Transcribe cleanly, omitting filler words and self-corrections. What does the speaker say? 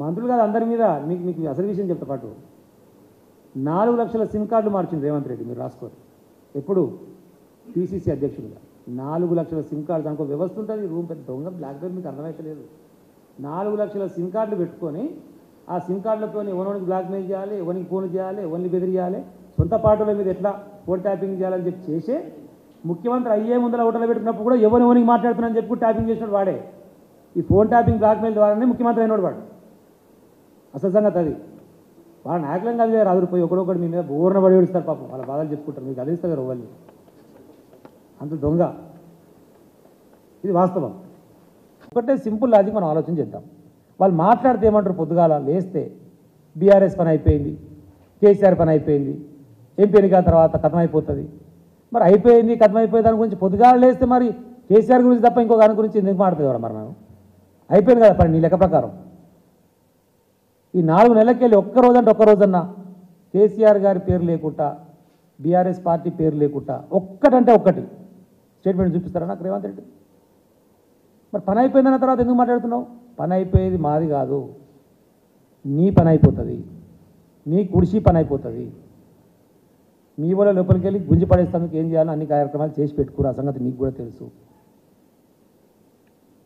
మంత్రులు కాదు అందరి మీద మీకు మీకు అసలు విషయం చెప్తా పాటు 4 లక్షల సిమ్ కార్డులు మార్చింది రేవంత్ రెడ్డి, మీరు రాసుకోరు. ఎప్పుడు పిసిసి అధ్యక్షుడిగా 4 లక్షల సిమ్ కార్డు, దానికి ఒక వ్యవస్థ ఉంటుంది, రూమ్ పెద్ద దొంగ బ్లాక్బెయిల్ మీకు అర్థమైతలేదు. 4 లక్షల సిమ్ కార్డులు పెట్టుకొని ఆ సిమ్ కార్డులతో ఎవరికి బ్లాక్మెయిల్ చేయాలి, ఎవరికి ఫోన్ చేయాలి, ఎవరిని బెదిరియాలి, సొంత పార్టీల మీద ఎట్లా ఫోన్ ట్యాపింగ్ చేయాలని చెప్పి చేసే ముఖ్యమంత్రి అయ్యే ముందర హోటల్లో పెట్టుకున్నప్పుడు కూడా ఎవరికి మాట్లాడుతున్నారని చెప్పి ట్యాపింగ్ చేసినాడు వాడే. ఈ ఫోన్ ట్యాపింగ్ బ్లాక్మెయిల్ ద్వారానే ముఖ్యమంత్రి అయినాడు వాడు. అసలు సంగతి అది. వాళ్ళ నాయకులం కాదు రాదురుపోయి ఒకడొకటి మీ మీద బోర్న పడి ఏడుస్తారు పాపం, వాళ్ళ బాధలు చెప్పుకుంటారు, మీకు అదే ఇస్తారు వాళ్ళు అంత దొంగ. ఇది వాస్తవం. ఒకటే సింపుల్ లాజిక్ మనం ఆలోచన చేద్దాం. వాళ్ళు మాట్లాడితే ఏమంటారు, పొద్దుగాల లేస్తే బీఆర్ఎస్ పని అయిపోయింది, కేసీఆర్ పని అయిపోయింది, ఎంపీ ఎన్నికల తర్వాత కథం అయిపోతుంది. మరి అయిపోయింది కథం అయిపోయింది దాని గురించి పొద్దుగాల లేస్తే మరి కేసీఆర్ గురించి తప్ప ఇంకో దాని గురించి ఎందుకు మాట్లాడుతుంది మరి మనం? అయిపోయింది కదా పని నీ లెక్క ప్రకారం. ఈ 4 నెలలకి వెళ్ళి ఒక్క రోజన్నా కేసీఆర్ గారి పేరు లేకుండా, బీఆర్ఎస్ పార్టీ పేరు లేకుండా ఒక్కటంటే ఒక్కటి స్టేట్మెంట్ చూపిస్తారా నాకు రేవంత్ రెడ్డి? మరి పని అయిపోయిందన్న తర్వాత ఎందుకు మాట్లాడుతున్నావు? పని అయిపోయేది మాది కాదు, నీ పని అయిపోతుంది, నీ కుడిసి పని అయిపోతుంది. మీ వల్ల లోపలికి వెళ్ళి గుంజి పడేస్తానికి ఏం చేయాలో అన్ని కార్యక్రమాలు చేసి పెట్టుకురా, సంగతి నీకు కూడా తెలుసు.